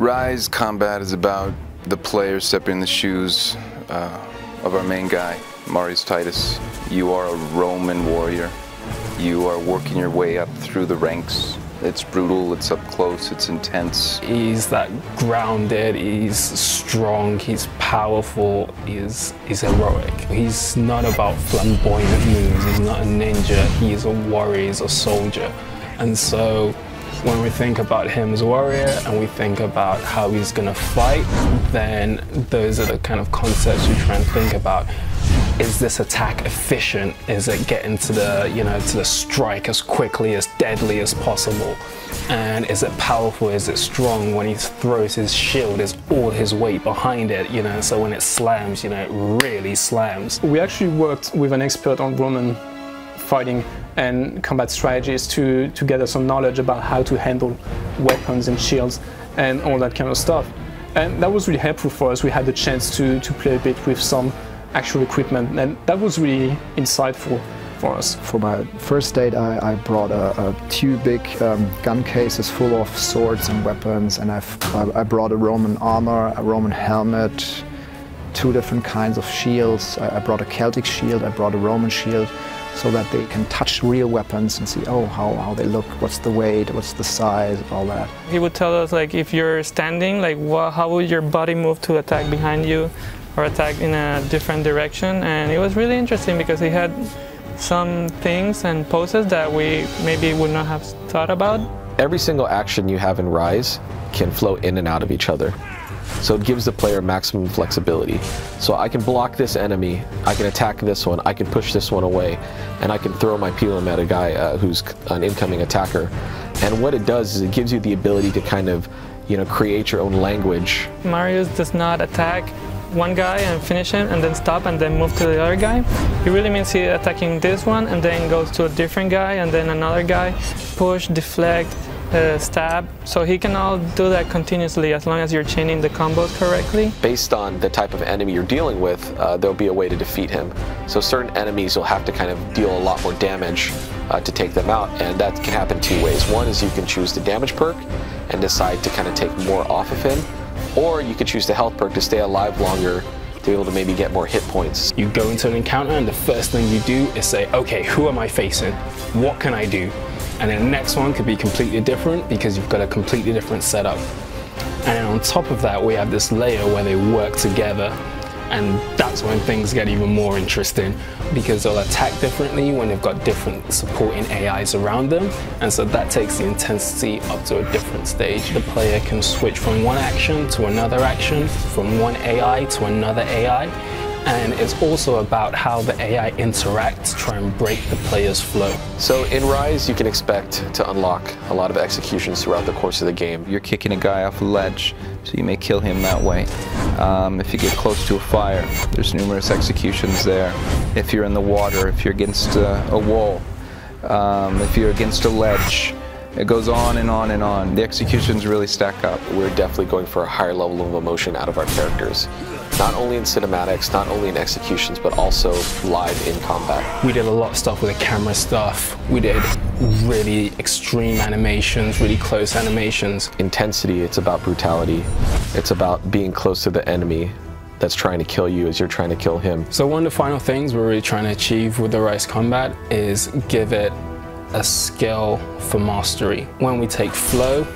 Ryse combat is about the player stepping in the shoes of our main guy, Marius Titus. You are a Roman warrior. You are working your way up through the ranks. It's brutal, it's up close, it's intense. He's that grounded, he's strong, he's powerful, he's heroic. He's not about flamboyant moves, he's not a ninja, he's a warrior, he's a soldier. And so when we think about him as a warrior and we think about how he's gonna fight, then those are the kind of concepts we try and think about. Is this attack efficient? Is it getting to the, to the strike as quickly, as deadly as possible? And is it powerful? Is it strong? When he throws his shield, is all his weight behind it, so when it slams, it really slams. We actually worked with an expert on Roman fighting and combat strategies to gather some knowledge about how to handle weapons and shields and all that kind of stuff. And that was really helpful for us. We had the chance to play a bit with some actual equipment, and that was really insightful for us. For my first date, I brought two big gun cases full of swords and weapons, and I brought a Roman armor, a Roman helmet, two different kinds of shields. I brought a Celtic shield, I brought a Roman shield, so that they can touch real weapons and see, oh, how they look, what's the weight, what's the size, all that. He would tell us, like, if you're standing, like, how would your body move to attack behind you or attack in a different direction. And it was really interesting because he had some things and poses that we maybe would not have thought about. Every single action you have in Ryse can flow in and out of each other. So it gives the player maximum flexibility. So I can block this enemy, I can attack this one, I can push this one away, and I can throw my pilum at a guy who's an incoming attacker. And what it does is it gives you the ability to kind of, create your own language. Marius does not attack one guy and finish him and then stop and then move to the other guy. It really means he's attacking this one and then goes to a different guy and then another guy, push, deflect, stab. So he can all do that continuously as long as you're chaining the combos correctly. Based on the type of enemy you're dealing with, there'll be a way to defeat him. So certain enemies will have to kind of deal a lot more damage to take them out, and that can happen two ways. One is you can choose the damage perk and decide to kind of take more off of him, or you could choose the health perk to stay alive longer, to be able to maybe get more hit points. You go into an encounter and the first thing you do is say, okay, who am I facing? What can I do? And then the next one could be completely different because you've got a completely different setup. And then on top of that, we have this layer where they work together. And that's when things get even more interesting because they'll attack differently when they've got different supporting AIs around them. And so that takes the intensity up to a different stage. The player can switch from one action to another action, from one AI to another AI. And it's also about how the AI interacts to try and break the player's flow. So in Ryse, you can expect to unlock a lot of executions throughout the course of the game. You're kicking a guy off a ledge, so you may kill him that way. If you get close to a fire, there's numerous executions there. If you're in the water, if you're against a wall, if you're against a ledge, it goes on and on and on. The executions really stack up. We're definitely going for a higher level of emotion out of our characters. Not only in cinematics, not only in executions, but also live in combat. We did a lot of stuff with the camera stuff. We did really extreme animations, really close animations. Intensity, it's about brutality. It's about being close to the enemy that's trying to kill you as you're trying to kill him. So one of the final things we're really trying to achieve with the Ryse combat is give it a skill for mastery. When we take flow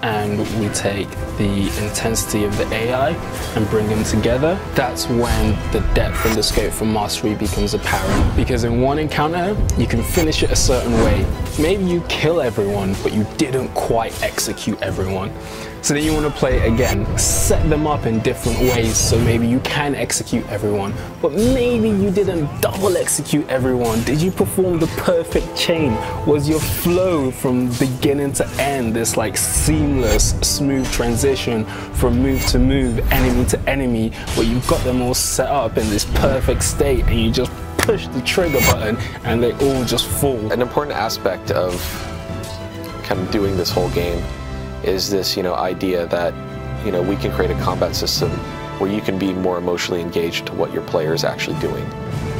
and we take the intensity of the AI and bring them together, that's when the depth and the scope for mastery becomes apparent. Because in one encounter, you can finish it a certain way. Maybe you kill everyone, but you didn't quite execute everyone. So then you want to play it again, set them up in different ways so maybe you can execute everyone, but maybe you didn't double execute everyone. Did you perform the perfect chain? Was your flow from beginning to end this like seamless, smooth transition from move to move, enemy to enemy, where you've got them all set up in this perfect state and you just push the trigger button and they all just fall? An important aspect of kind of doing this whole game is this, idea that, we can create a combat system where you can be more emotionally engaged to what your player is actually doing.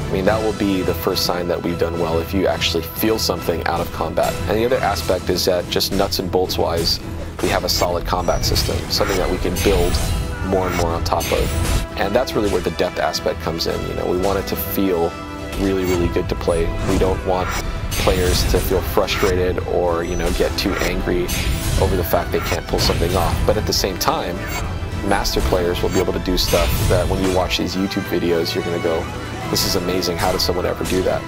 I mean, that will be the first sign that we've done well, if you actually feel something out of combat. And the other aspect is that, just nuts and bolts wise, we have a solid combat system, something that we can build more and more on top of. And that's really where the depth aspect comes in. You know, we want it to feel really, really good to play. We don't want players to feel frustrated or, you know, get too angry over the fact they can't pull something off. But at the same time, master players will be able to do stuff that when you watch these YouTube videos, you're going to go, this is amazing, how does someone ever do that?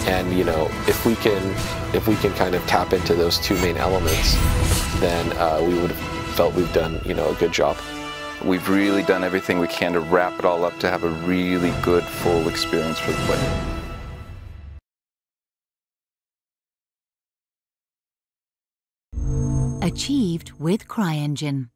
And, you know, if we can kind of tap into those two main elements, then we would have felt we've done, you know, a good job. We've really done everything we can to wrap it all up to have a really good, full experience for the player. Achieved with CryEngine.